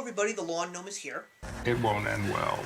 everybody, the Lawn Gnome is here. It won't end well.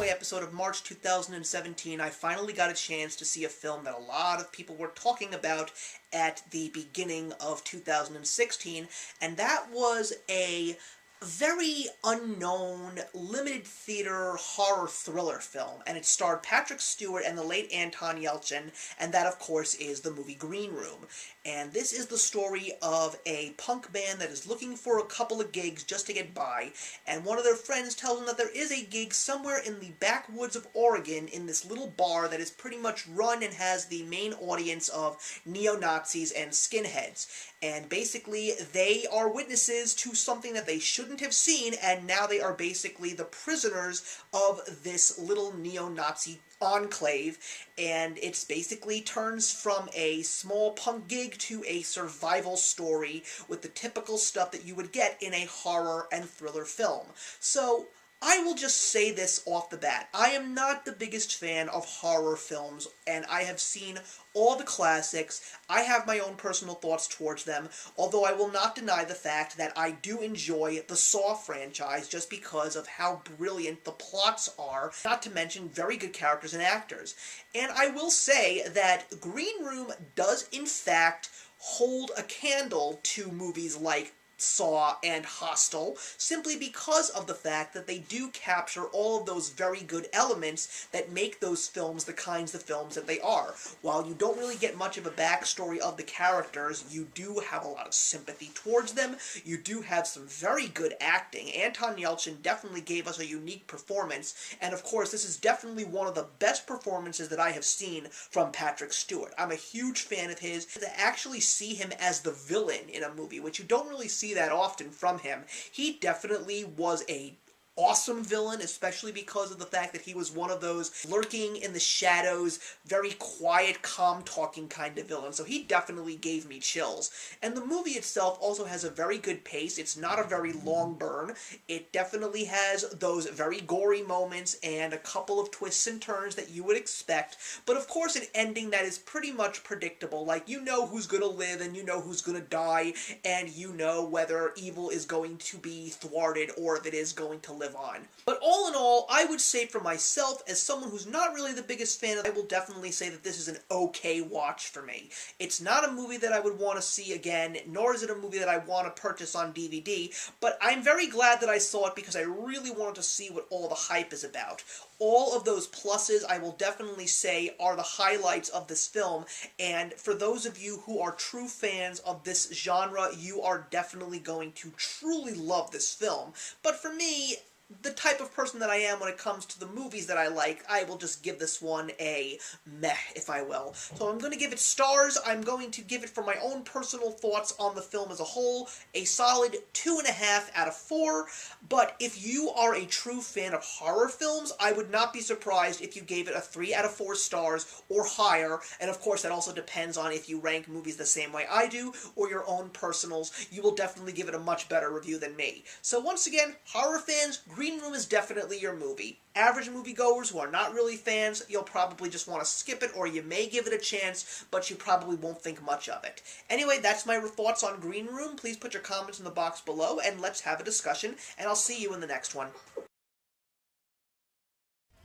Episode of March 2017, I finally got a chance to see a film that a lot of people were talking about at the beginning of 2016, and that was a very unknown, limited theater horror thriller film, and it starred Patrick Stewart and the late Anton Yelchin, and that, of course, is the movie Green Room. And this is the story of a punk band that is looking for a couple of gigs just to get by, and one of their friends tells them that there is a gig somewhere in the backwoods of Oregon in this little bar that is pretty much run and has the main audience of neo-Nazis and skinheads. And basically, they are witnesses to something that they shouldn't have seen, and now they are basically the prisoners of this little neo-Nazi enclave, and it's basically turns from a small punk gig to a survival story with the typical stuff that you would get in a horror and thriller film. So, I will just say this off the bat. I am not the biggest fan of horror films, and I have seen all the classics. I have my own personal thoughts towards them, although I will not deny the fact that I do enjoy the Saw franchise just because of how brilliant the plots are, not to mention very good characters and actors. And I will say that Green Room does in fact hold a candle to movies like Saw and Hostel, simply because of the fact that they do capture all of those very good elements that make those films the kinds of films that they are. While you don't really get much of a backstory of the characters, you do have a lot of sympathy towards them, you do have some very good acting. Anton Yelchin definitely gave us a unique performance, and of course this is definitely one of the best performances that I have seen from Patrick Stewart. I'm a huge fan of his. To actually see him as the villain in a movie, which you don't really see that often from him, he definitely was a awesome villain, especially because of the fact that he was one of those lurking in the shadows, very quiet, calm-talking kind of villain, so he definitely gave me chills. And the movie itself also has a very good pace. It's not a very long burn. It definitely has those very gory moments and a couple of twists and turns that you would expect, but of course an ending that is pretty much predictable. Like, you know who's gonna live and you know who's gonna die, and you know whether evil is going to be thwarted or if it is going to live on. But all in all, I would say for myself, as someone who's not really the biggest fan of, I will definitely say that this is an okay watch for me. It's not a movie that I would want to see again, nor is it a movie that I want to purchase on DVD, but I'm very glad that I saw it because I really wanted to see what all the hype is about. All of those pluses, I will definitely say, are the highlights of this film, and for those of you who are true fans of this genre, you are definitely going to truly love this film. But for me, the type of person that I am when it comes to the movies that I like, I will just give this one a meh, if I will. So I'm going to give it stars. I'm going to give it, for my own personal thoughts on the film as a whole, a solid 2.5 out of 4. But if you are a true fan of horror films, I would not be surprised if you gave it a 3 out of 4 stars or higher. And of course, that also depends on if you rank movies the same way I do, or your own personals. You will definitely give it a much better review than me. So once again, horror fans, Green Room is definitely your movie. Average moviegoers who are not really fans, you'll probably just want to skip it, or you may give it a chance, but you probably won't think much of it. Anyway, that's my thoughts on Green Room. Please put your comments in the box below, and let's have a discussion, and I'll see you in the next one.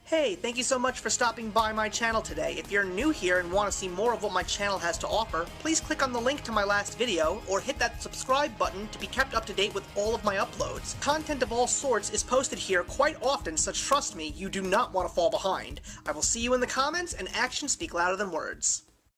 Hey, thank you so much for stopping by my channel today. If you're new here and want to see more of what my channel has to offer, please click on the link to my last video, or hit that subscribe button to be kept up to date with all of my uploads. Content of all sorts is posted here quite often, so trust me, you do not want to fall behind. I will see you in the comments, and actions speak louder than words.